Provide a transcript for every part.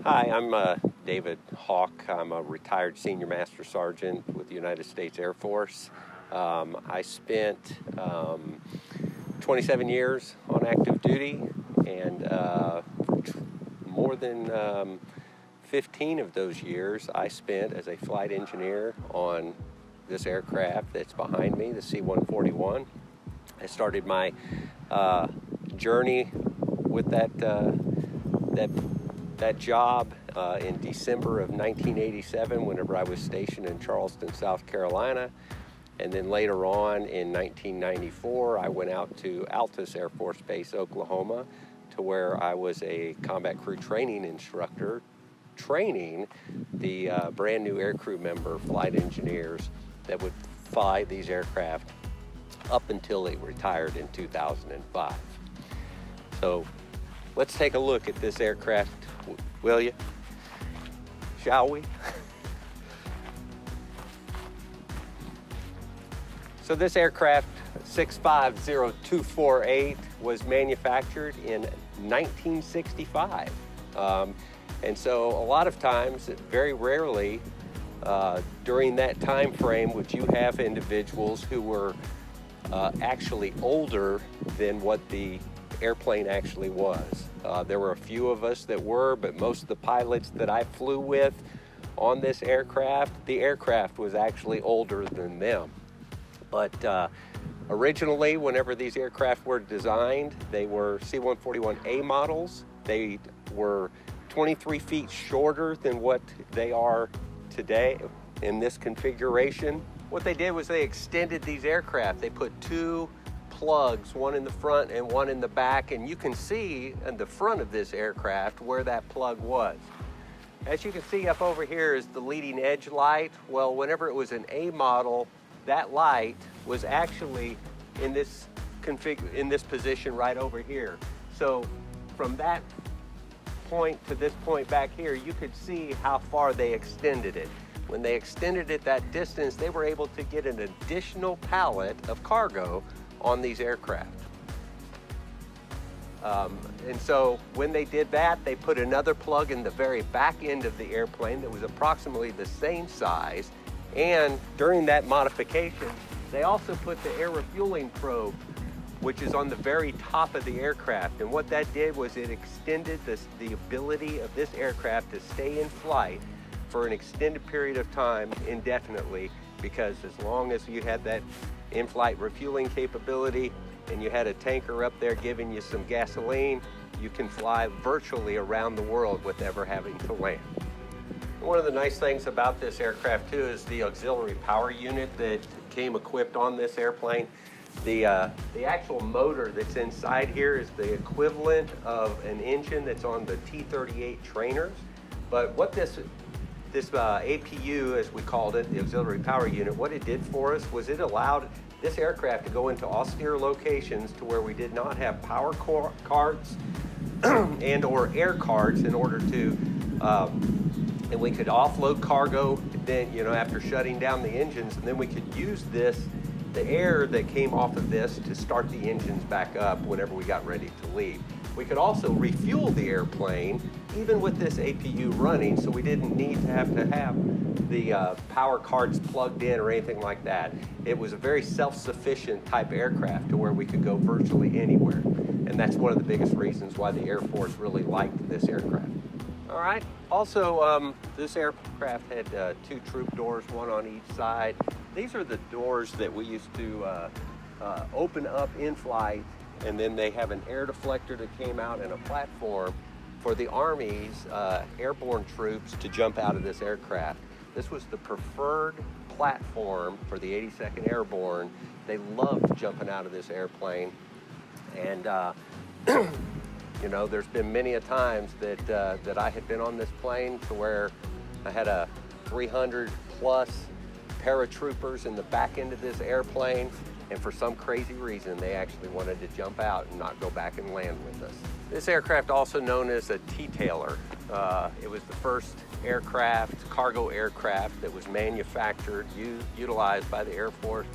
Hi, I'm David Hawk. I'm a retired Senior Master Sergeant with the United States Air Force. I spent 27 years on active duty, and more than 15 of those years I spent as a flight engineer on this aircraft that's behind me, the C-141. I started my journey with that job in December of 1987, whenever I was stationed in Charleston, South Carolina. And then later on in 1994, I went out to Altus Air Force Base, Oklahoma, to where I was a combat crew training instructor, training the brand new aircrew member flight engineers that would fly these aircraft up until they retired in 2005. So let's take a look at this aircraft, will you? Shall we? So this aircraft, 650248, was manufactured in 1965. And so a lot of times, very rarely, during that time frame, would you have individuals who were actually older than what the airplane actually was. There were a few of us that were, but most of the pilots that I flew with on this aircraft, the aircraft was actually older than them. But originally, whenever these aircraft were designed, they were C-141A models. They were 23 feet shorter than what they are today in this configuration. What they did was they extended these aircraft. They put two plugs, one in the front and one in the back, and you can see in the front of this aircraft where that plug was. As you can see up over here is the leading edge light. Well, whenever it was an A model, that light was actually in this position right over here. So from that point to this point back here, you could see how far they extended it. When they extended it that distance, they were able to get an additional pallet of cargo on these aircraft. And so when they did that, they put another plug in the very back end of the airplane that was approximately the same size. And during that modification, they also put the air refueling probe, which is on the very top of the aircraft. And what that did was it extended the ability of this aircraft to stay in flight for an extended period of time indefinitely, because as long as you had that in-flight refueling capability and you had a tanker up there giving you some gasoline, you can fly virtually around the world without ever having to land. One of the nice things about this aircraft too is the auxiliary power unit that came equipped on this airplane. The actual motor that's inside here is the equivalent of an engine that's on the T-38 trainers. But what this APU, as we called it, the auxiliary power unit, what it did for us was it allowed this aircraft to go into austere locations to where we did not have power carts and or air carts in order to, and we could offload cargo then, after shutting down the engines, and then we could use the air that came off of this to start the engines back up whenever we got ready to leave. We could also refuel the airplane even with this APU running, so we didn't need to have the power carts plugged in or anything like that. It was a very self-sufficient type aircraft to where we could go virtually anywhere. And that's one of the biggest reasons why the Air Force really liked this aircraft. All right. Also, this aircraft had two troop doors, one on each side. These are the doors that we used to open up in flight, and then they have an air deflector that came out and a platform for the Army's airborne troops to jump out of this aircraft. This was the preferred platform for the 82nd Airborne. They loved jumping out of this airplane. And there's been many a times that I had been on this plane to where I had a 300 plus paratroopers in the back end of this airplane, and for some crazy reason they actually wanted to jump out and not go back and land with us. This aircraft, also known as a T-tailer, it was the first cargo aircraft that was manufactured, utilized by the Air Force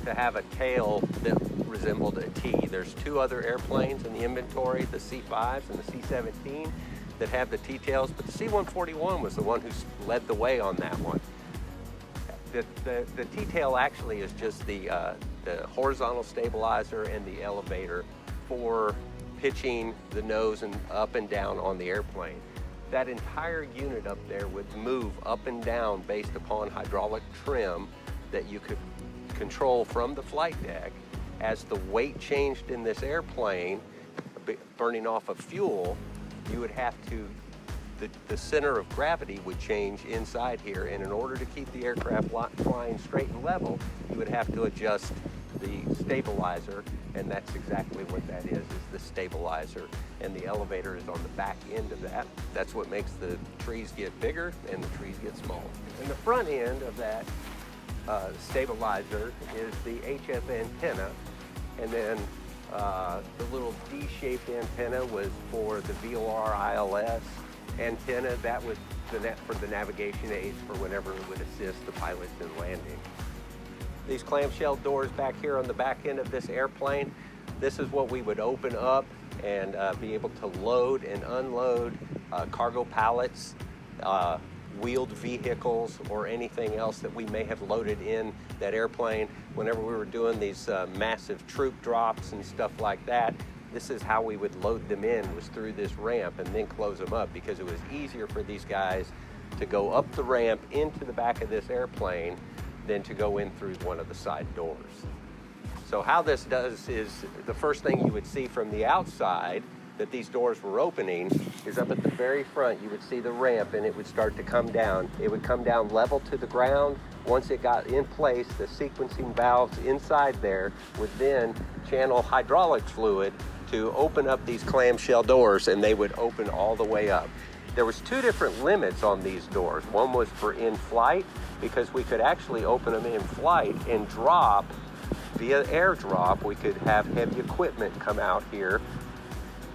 to have a tail that resembled a T. There's two other airplanes in the inventory, the C-5s and the C-17. that have the T-tails, but the C-141 was the one who led the way on that one. The T-tail actually is just the horizontal stabilizer and the elevator for pitching the nose and up and down on the airplane. That entire unit up there would move up and down based upon hydraulic trim that you could control from the flight deck. As the weight changed in this airplane, burning off of fuel, you would have to, the center of gravity would change inside here, and in order to keep the aircraft flying straight and level, you would have to adjust the stabilizer, and that's exactly what that is the stabilizer, and the elevator is on the back end of that. That's what makes the trees get bigger and the trees get smaller. And the front end of that stabilizer is the HF antenna, and then the little D-shaped antenna was for the VOR ILS antenna. That was for the navigation aids for whenever it would assist the pilots in landing. These clamshell doors back here on the back end of this airplane, this is what we would open up and be able to load and unload cargo pallets, wheeled vehicles, or anything else that we may have loaded in that airplane. Whenever we were doing these massive troop drops and stuff like that, this is how we would load them in, was through this ramp and then close them up, because it was easier for these guys to go up the ramp into the back of this airplane than to go in through one of the side doors. So how this does is, the first thing you would see from the outside that these doors were opening is up at the very front, you would see the ramp, and it would start to come down. It would come down level to the ground. Once it got in place, the sequencing valves inside there would then channel hydraulic fluid to open up these clamshell doors, and they would open all the way up. There was two different limits on these doors. One was for in-flight, because we could actually open them in flight and drop via airdrop. We could have heavy equipment come out here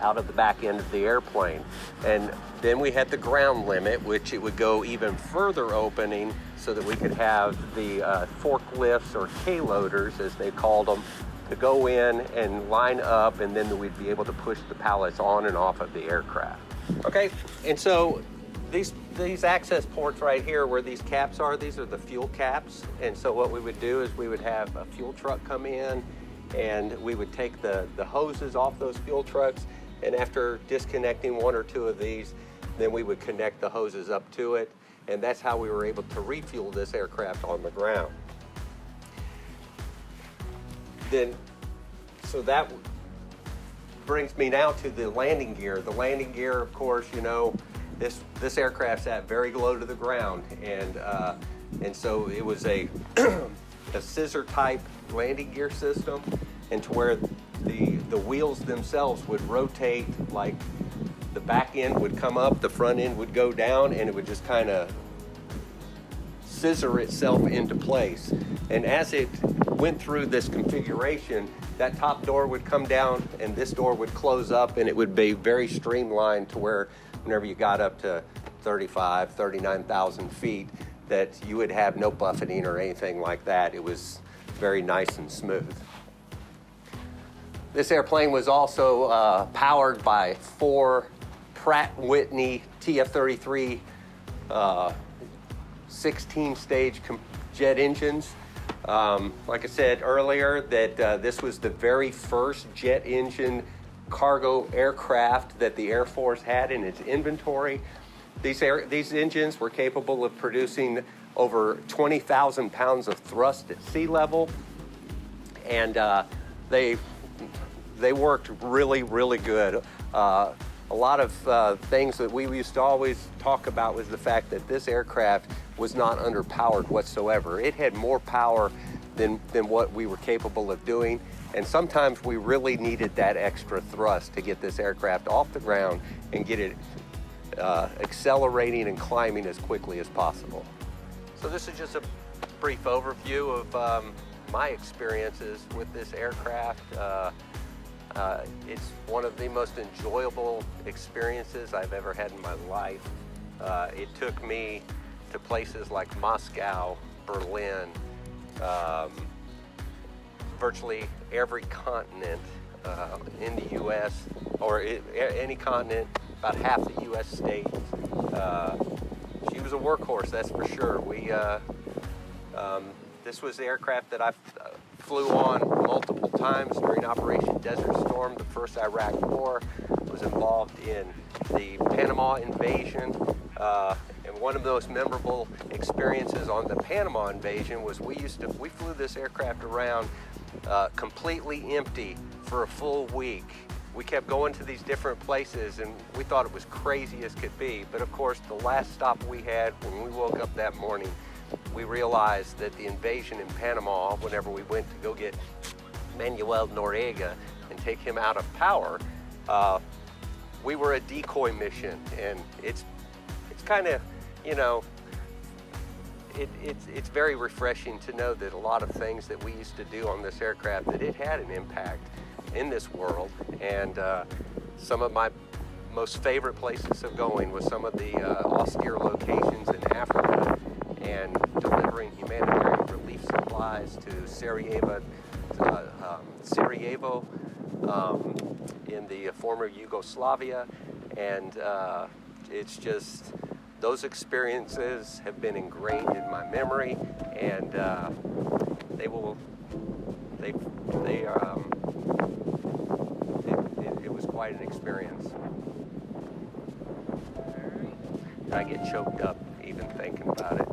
out of the back end of the airplane. And then we had the ground limit, which it would go even further opening so that we could have the forklifts, or K-loaders as they called them, to go in and line up, and then we'd be able to push the pallets on and off of the aircraft. Okay, and so these access ports right here where these caps are, these are the fuel caps. And so what we would do is we would have a fuel truck come in, and we would take the hoses off those fuel trucks, and after disconnecting one or two of these, then we would connect the hoses up to it, and that's how we were able to refuel this aircraft on the ground. So that brings me now to the landing gear. The landing gear, of course, you know, this aircraft sat very low to the ground, and so it was a scissor type landing gear system, and to where the wheels themselves would rotate, like the back end would come up, the front end would go down, and it would just kind of scissor itself into place. And as it went through this configuration, that top door would come down and this door would close up, and it would be very streamlined to where whenever you got up to 39,000 feet, that you would have no buffeting or anything like that. It was very nice and smooth. This airplane was also powered by 4 Pratt & Whitney TF-33 16-stage jet engines. Like I said earlier, that this was the very first jet engine cargo aircraft that the Air Force had in its inventory. These engines were capable of producing over 20,000 pounds of thrust at sea level, and they worked really, really good. A lot of things that we used to always talk about was the fact that this aircraft was not underpowered whatsoever. It had more power than what we were capable of doing, and sometimes we really needed that extra thrust to get this aircraft off the ground and get it accelerating and climbing as quickly as possible. So this is just a brief overview of my experiences with this aircraft. It's one of the most enjoyable experiences I've ever had in my life. It took me to places like Moscow, Berlin, virtually every continent in the US, or any continent about half the U.S. states. She was a workhorse, that's for sure. This was the aircraft that I flew on multiple times during Operation Desert Storm. The first Iraq War, was involved in the Panama invasion. And one of those memorable experiences on the Panama invasion was we flew this aircraft around completely empty for a full week. We kept going to these different places and we thought it was crazy as could be. But of course, the last stop we had when we woke up that morning, we realized that the invasion in Panama, whenever we went to go get Manuel Noriega and take him out of power, we were a decoy mission. And it's kind of, you know, it's very refreshing to know that a lot of things that we used to do on this aircraft, that it had an impact in this world. And some of my most favorite places of going was some of the austere locations in Africa and delivering humanitarian relief supplies to Sarajevo in the former Yugoslavia. And it's just, those experiences have been ingrained in my memory, and it was quite an experience. I get choked up even thinking about it.